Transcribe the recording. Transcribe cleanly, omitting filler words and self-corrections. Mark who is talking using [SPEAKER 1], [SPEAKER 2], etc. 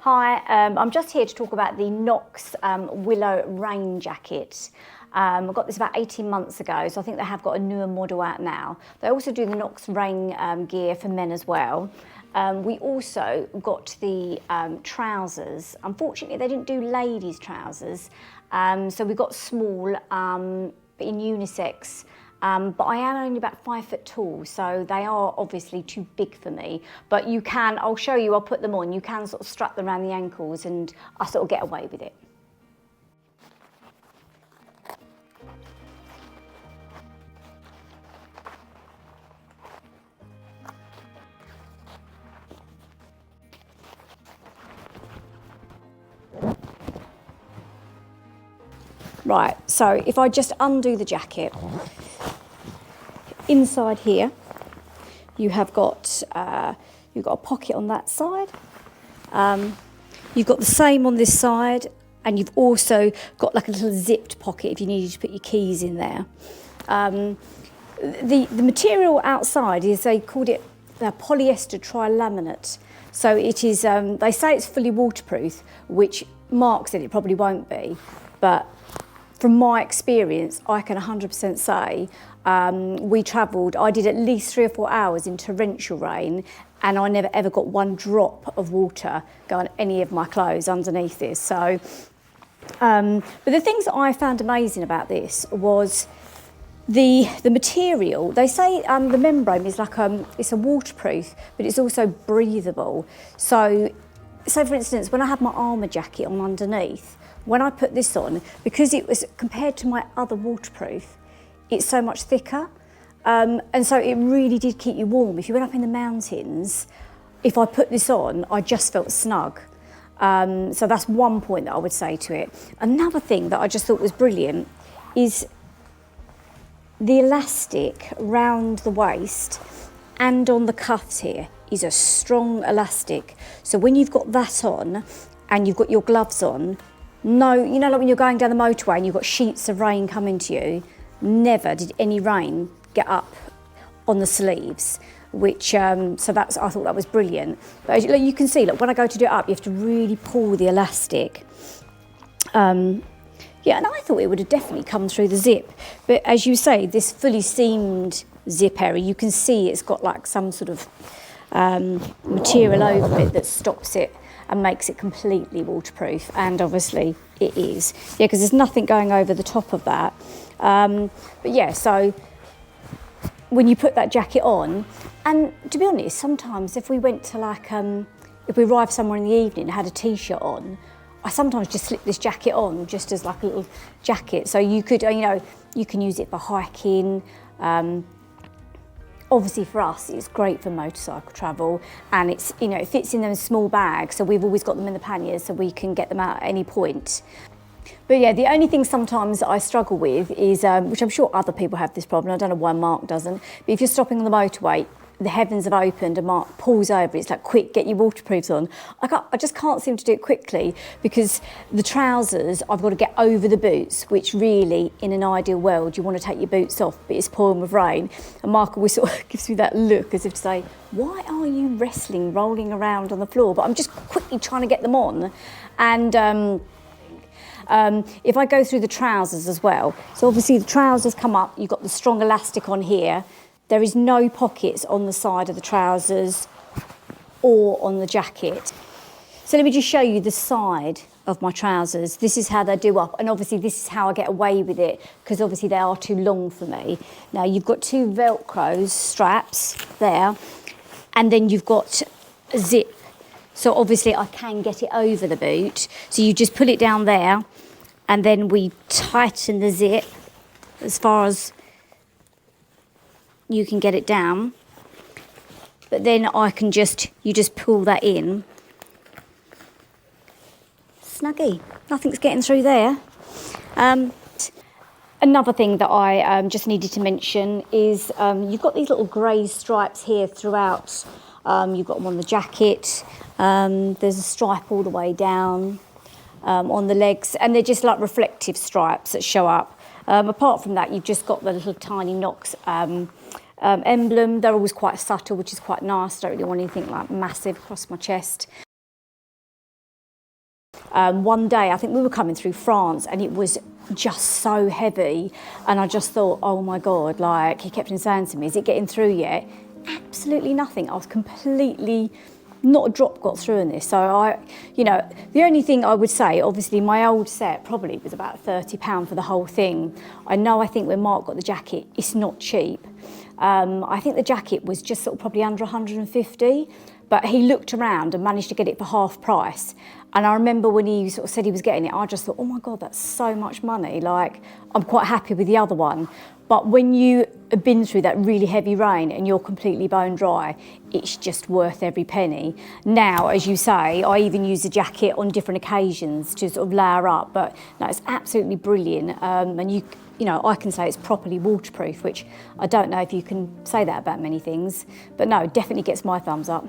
[SPEAKER 1] Hi, I'm just here to talk about the Knox Willow rain jacket. I got this about 18 months ago, so I think they have got a newer model out now. They also do the Knox rain gear for men as well. We also got the trousers. Unfortunately, they didn't do ladies' trousers, so we got small in unisex. But I am only about 5 foot tall, so they are obviously too big for me. But you can, I'll show you, I'll put them on. You can sort of strap them around the ankles and I sort of get away with it. Right, so if I just undo the jacket, inside here, you've got a pocket on that side. You've got the same on this side, and you've also got like a little zipped pocket if you needed to put your keys in there. The material outside is, they called it polyester trilaminate. So it is, they say it's fully waterproof, which Mark said it probably won't be, but from my experience, I can 100% say we travelled, I did at least 3 or 4 hours in torrential rain, and I never ever got one drop of water go on any of my clothes underneath this. So, but the things that I found amazing about this was the material. They say the membrane is like it's a waterproof, but it's also breathable. So for instance, when I had my armour jacket on underneath, when I put this on, because it was, compared to my other waterproof, it's so much thicker. And so it really did keep you warm. If you went up in the mountains, if I put this on, I just felt snug. So that's one point that I would say to it. Another thing that I just thought was brilliant is the elastic round the waist and on the cuffs here is a strong elastic. So when you've got that on and you've got your gloves on, no, you know, like when you're going down the motorway and you've got sheets of rain coming to you, never did any rain get up on the sleeves, which, so that's, I thought that was brilliant. But as you can see, look, when I go to do it up, you have to really pull the elastic. Yeah, and I thought it would have definitely come through the zip. But as you say, this fully seamed zip area, you can see it's got like some sort of material over it that stops it and makes it completely waterproof, and obviously it is. Yeah, because there's nothing going over the top of that. But yeah, so when you put that jacket on, and to be honest, sometimes if we went to like, if we arrived somewhere in the evening and had a t-shirt on, I sometimes just slip this jacket on just as like a little jacket. So you could, you know, you can use it for hiking. Obviously for us, it's great for motorcycle travel, and it's, you know, it fits in those small bags. So we've always got them in the panniers so we can get them out at any point. But yeah, the only thing sometimes that I struggle with is, which I'm sure other people have this problem, I don't know why Mark doesn't, but if you're stopping on the motorway, the heavens have opened and Mark pulls over, it's like, quick, get your waterproofs on. I just can't seem to do it quickly because the trousers, I've got to get over the boots, which really, in an ideal world, you want to take your boots off, but it's pouring with rain. And Mark always sort of gives me that look as if to say, why are you wrestling, rolling around on the floor? But I'm just quickly trying to get them on. And if I go through the trousers as well, so obviously the trousers come up, you've got the strong elastic on here. There is no pockets on the side of the trousers or on the jacket. So let me just show you the side of my trousers. This is how they do up, and obviously this is how I get away with it, because obviously they are too long for me. Now you've got 2 Velcro straps there, and then you've got a zip. So obviously I can get it over the boot. So you just pull it down there, and then we tighten the zip as far as you can get it down. But then you just pull that in. Snuggy, nothing's getting through there. Another thing that I just needed to mention is you've got these little grey stripes here throughout. You've got them on the jacket. There's a stripe all the way down on the legs, and they're just like reflective stripes that show up. Apart from that, you've just got the little tiny Knox emblem. They're always quite subtle, which is quite nice. I don't really want anything like massive across my chest. One day, I think we were coming through France and it was just so heavy, and I just thought, oh my God, like, he kept on saying to me, is it getting through yet? Absolutely nothing. I was completely, not a drop got through in this. So the only thing I would say, obviously my old set probably was about £30 for the whole thing. I think when Mark got the jacket, it's not cheap. I think the jacket was just sort of probably under 150, but he looked around and managed to get it for half price. And I remember when he sort of said he was getting it, I just thought, oh my God, that's so much money. Like, I'm quite happy with the other one. But when you have been through that really heavy rain and you're completely bone dry, it's just worth every penny. Now, as you say, I even use the jacket on different occasions to sort of layer up, but no, it's absolutely brilliant. And I can say it's properly waterproof, which I don't know if you can say that about many things, but no, it definitely gets my thumbs up.